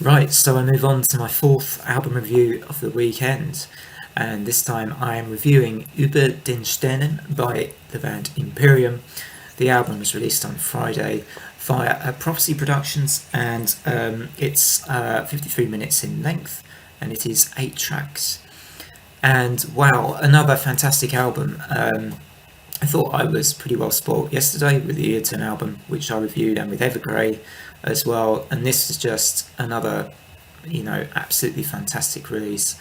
Right, so I move on to my fourth album review of the weekend, and this time I am reviewing Über den Sternen by the band Empyrium. The album was released on Friday via Prophecy Productions, and it's 53 minutes in length, and it is 8 tracks. And wow, another fantastic album. I thought I was pretty well spoilt yesterday with the Earton album, which I reviewed, and with Evergrey as well. And this is just another, absolutely fantastic release.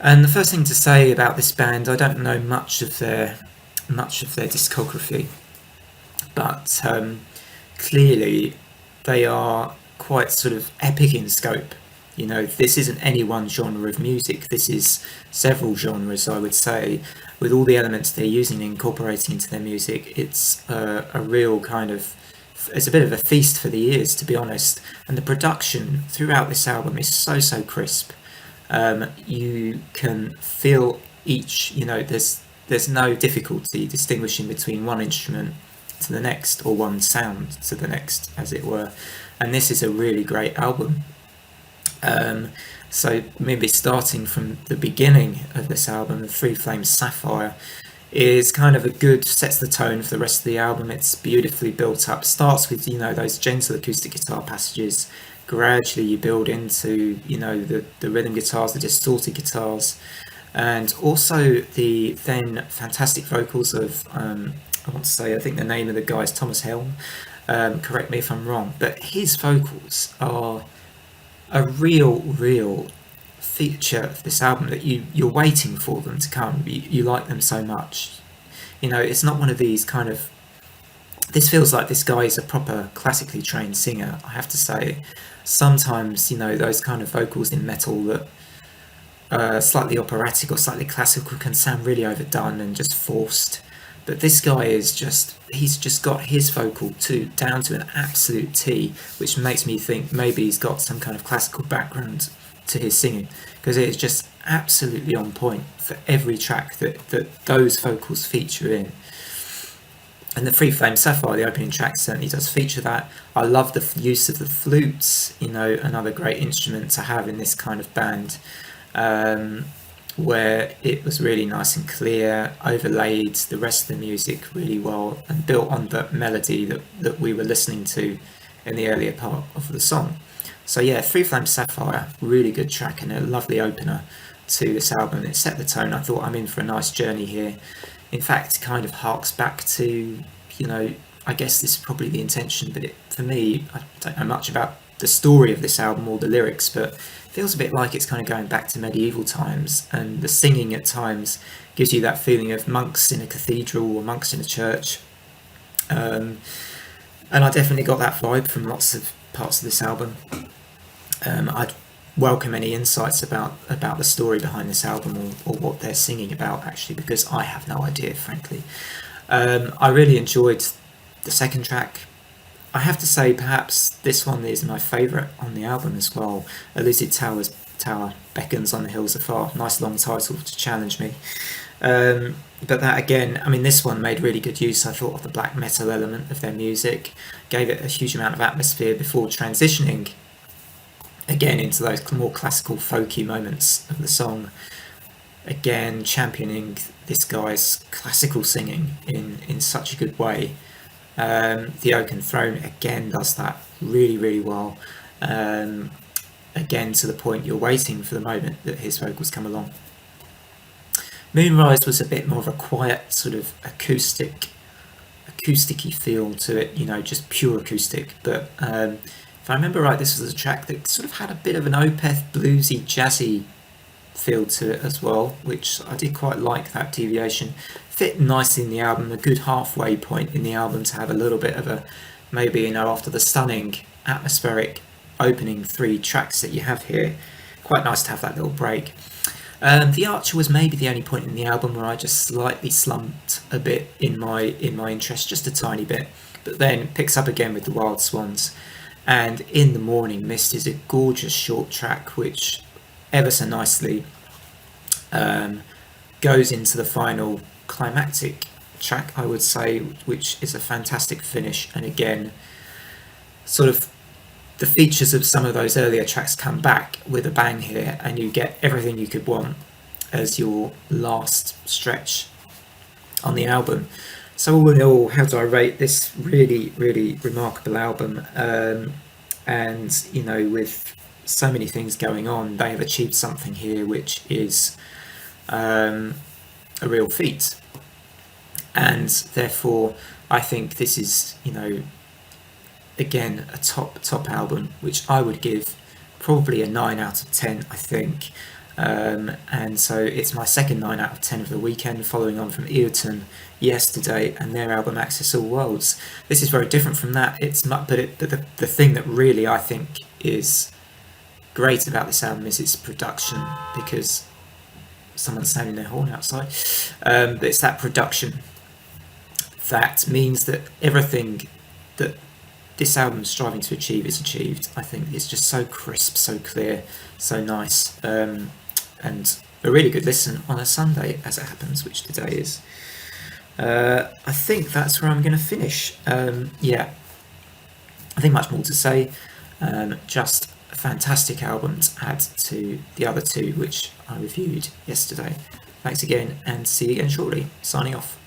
And the first thing to say about this band, I don't know much of their discography, but clearly they are quite sort of epic in scope. This isn't any one genre of music. This is several genres, I would say, with all the elements they're using and incorporating into their music. It's a real kind of, it's a bit of a feast for the ears, to be honest. And the production throughout this album is so crisp. You can feel each. There's no difficulty distinguishing between one instrument to the next, or one sound to the next, as it were. And this is a really great album. So maybe starting from the beginning of this album, the Three Flames Sapphire is kind of sets the tone for the rest of the album. It's beautifully built up. Starts with, those gentle acoustic guitar passages. Gradually you build into, the rhythm guitars, the distorted guitars, and also the then fantastic vocals of, I want to say, I think the name of the guy is Thomas Helm. Correct me if I'm wrong, but his vocals are a real feature of this album, that you're waiting for them to come. You like them so much. It's not one of these kind of, this feels like this guy is a proper classically trained singer, I have to say. Sometimes, those kind of vocals in metal that are slightly operatic or slightly classical can sound really overdone and just forced. But this guy he's just got his vocal down to an absolute T, which makes me think maybe he's got some kind of classical background to his singing, because it is just absolutely on point for every track that those vocals feature in. And the Three Flame Sapphire, the opening track, certainly does feature that. I love the use of the flutes, another great instrument to have in this kind of band. Where it was really nice and clear, overlaid the rest of the music really well, and built on the melody that we were listening to in the earlier part of the song. So yeah, Three Flames Sapphire, really good track and a lovely opener to this album. It set the tone. I thought, I'm in for a nice journey here. In fact, it kind of harks back to, I guess this is probably the intention, but for me, I don't know much about the story of this album or the lyrics, but feels a bit like it's kind of going back to medieval times, and the singing at times gives you that feeling of monks in a cathedral or monks in a church. And I definitely got that vibe from lots of parts of this album. I'd welcome any insights about the story behind this album, or what they're singing about, actually, because I have no idea, frankly. I really enjoyed the second track. I have to say, perhaps this one is my favourite on the album as well. Elusive Tower beckons on the hills afar. Nice long title to challenge me. But that again, this one made really good use, I thought, of the black metal element of their music. Gave it a huge amount of atmosphere before transitioning again into those more classical folky moments of the song. Again, championing this guy's classical singing in such a good way. The Oaken Throne again does that really well. Again, to the point you're waiting for the moment that his vocals come along. Moonrise was a bit more of a quiet sort of acousticy feel to it, just pure acoustic. But if I remember right, this was a track that sort of had a bit of an Opeth bluesy, jazzy feel to it as well, which I did quite like. That deviation fit nicely in the album, a good halfway point in the album to have a little bit of a, maybe, after the stunning atmospheric opening 3 tracks that you have here, quite nice to have that little break. The Archer was maybe the only point in the album where I just slightly slumped a bit in my interest, just a tiny bit, but then picks up again with the Wild Swans. And In the Morning Mist is a gorgeous short track which ever so nicely goes into the final climactic track, I would say, which is a fantastic finish. And again, sort of the features of some of those earlier tracks come back with a bang here, and you get everything you could want as your last stretch on the album. So all in all, how do I rate this really, really remarkable album? And you know, with so many things going on, they have achieved something here which is a real feat. And therefore, I think this is, you know, again, a top album, which I would give probably a 9 out of 10, I think. And so it's my second 9 out of 10 of the weekend, following on from Earton yesterday and their album Access All Worlds. This is very different from that. But the thing that really I think is great about this album is its production, because someone's sounding their horn outside. But it's that production that means that everything that this album's striving to achieve is achieved. I think it's just so crisp, so clear, so nice, and a really good listen on a Sunday, as it happens, which today is. I think that's where I'm going to finish. Yeah, I think much more to say. Just a fantastic album to add to the other two which I reviewed yesterday. Thanks again, and see you again shortly. Signing off.